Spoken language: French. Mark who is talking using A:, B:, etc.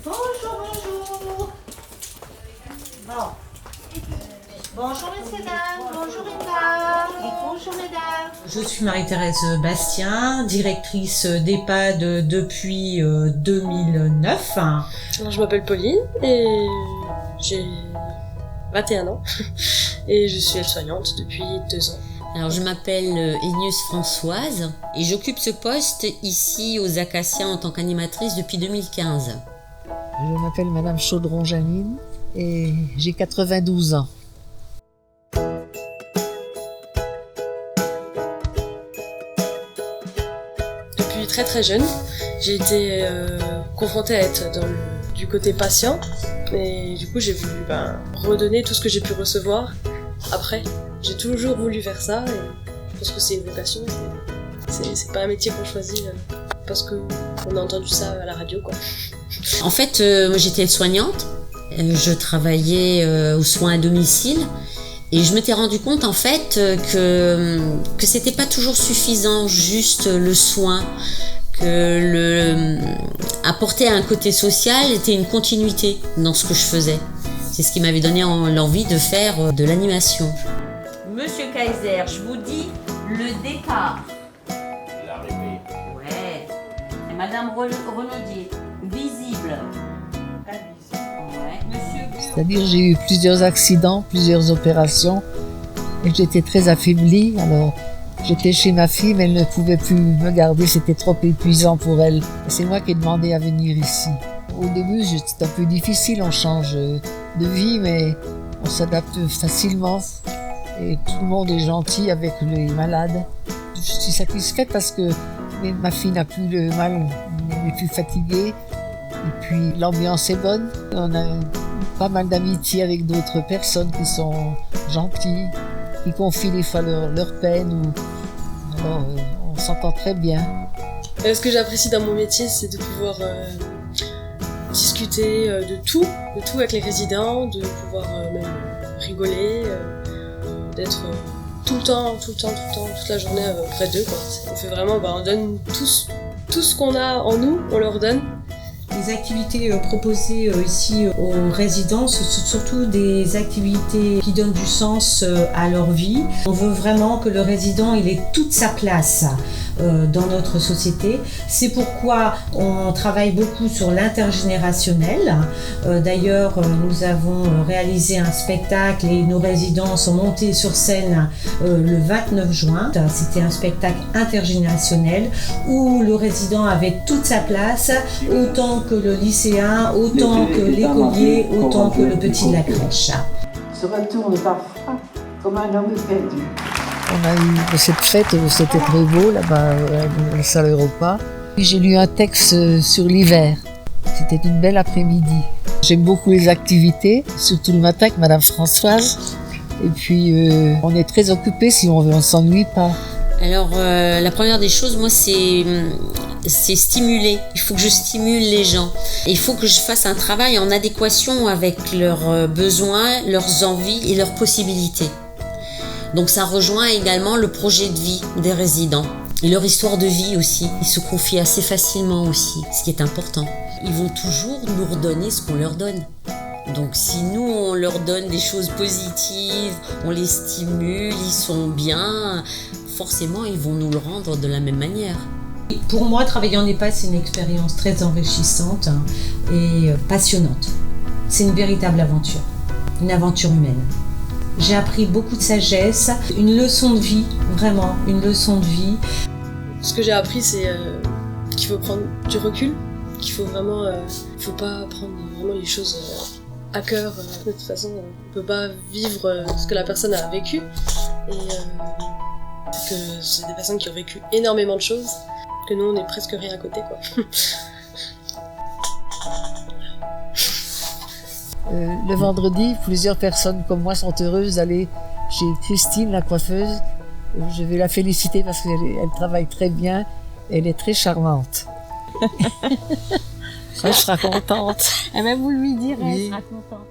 A: Bonjour, bonjour. Bon. Bonjour, messieurs, dames. Bonjour, mesdames. Bonjour, mesdames.
B: Je suis Marie-Thérèse Bastien, directrice d'EHPAD depuis 2009.
C: Alors, je m'appelle Pauline et j'ai 21 ans et je suis aide-soignante depuis 2 ans.
D: Alors je m'appelle Agnès Françoise et j'occupe ce poste ici aux Acacias en tant qu'animatrice depuis 2015.
E: Je m'appelle Madame Chaudron-Janine et j'ai 92 ans.
C: Depuis très très jeune, j'ai été confrontée à être du côté patient et du coup j'ai voulu redonner tout ce que j'ai pu recevoir après. J'ai toujours voulu faire ça et je pense que c'est une vocation. C'est pas un métier qu'on choisit parce qu'on a entendu ça à la radio, quoi.
D: En fait, moi j'étais aide-soignante, je travaillais aux soins à domicile et je m'étais rendu compte en fait que c'était pas toujours suffisant, juste le soin, que apporter un côté social était une continuité dans ce que je faisais. C'est ce qui m'avait donné l'envie de faire de l'animation.
A: Monsieur Kaiser, je vous dis le départ.
F: L'arrivée.
A: Ouais. Et Madame Renaudier, visible. Ouais. Monsieur.
E: C'est-à-dire j'ai eu plusieurs accidents, plusieurs opérations et j'étais très affaiblie. Alors j'étais chez ma fille mais elle ne pouvait plus me garder, c'était trop épuisant pour elle. Et c'est moi qui ai demandé à venir ici. Au début c'était un peu difficile, on change de vie mais on s'adapte facilement. Et tout le monde est gentil avec les malades. Je suis satisfaite parce que ma fille n'a plus le mal, elle n'est plus fatiguée. Et puis l'ambiance est bonne. On a pas mal d'amitié avec d'autres personnes qui sont gentilles, qui confient des fois leur peine. Alors on s'entend très bien.
C: Ce que j'apprécie dans mon métier, c'est de pouvoir discuter de tout avec les résidents, de pouvoir même rigoler. D'être tout le temps, toute la journée près d'eux, quoi. On fait vraiment, on donne tout ce qu'on a en nous, on leur donne.
B: Les activités proposées ici aux résidents, ce sont surtout des activités qui donnent du sens à leur vie. On veut vraiment que le résident il ait toute sa place dans notre société. C'est pourquoi on travaille beaucoup sur l'intergénérationnel. D'ailleurs, nous avons réalisé un spectacle et nos résidents sont montés sur scène le 29 juin. C'était un spectacle intergénérationnel où le résident avait toute sa place, autant que le lycéen, autant que l'écolier, autant que le petit de la crèche.
G: Se retourne parfois comme un homme perdu.
E: On a eu cette fête, c'était très beau là-bas à la salle Europa. J'ai lu un texte sur l'hiver. C'était une belle après-midi. J'aime beaucoup les activités, surtout le matin avec Madame Françoise. Et puis on est très occupés si on veut, on ne s'ennuie pas.
D: Alors la première des choses, moi c'est stimuler. Il faut que je stimule les gens. Il faut que je fasse un travail en adéquation avec leurs besoins, leurs envies et leurs possibilités. Donc ça rejoint également le projet de vie des résidents et leur histoire de vie aussi. Ils se confient assez facilement aussi, ce qui est important. Ils vont toujours nous redonner ce qu'on leur donne. Donc si nous on leur donne des choses positives, on les stimule, ils sont bien, forcément ils vont nous le rendre de la même manière.
B: Pour moi, travailler en EHPAD, c'est une expérience très enrichissante et passionnante. C'est une véritable aventure, une aventure humaine. J'ai appris beaucoup de sagesse, une leçon de vie, vraiment, une leçon de vie.
C: Ce que j'ai appris, c'est qu'il faut prendre du recul, qu'il faut vraiment, faut pas prendre vraiment les choses à cœur. De toute façon, on peut pas vivre ce que la personne a vécu, et que c'est des personnes qui ont vécu énormément de choses, que nous on est presque rien à côté, quoi.
E: Le vendredi, plusieurs personnes comme moi sont heureuses d'aller chez Christine, la coiffeuse. Je vais la féliciter parce qu'elle travaille très bien. Elle est très charmante. Elle sera contente.
A: Elle va vous lui dire,
E: Oui.
A: elle sera contente.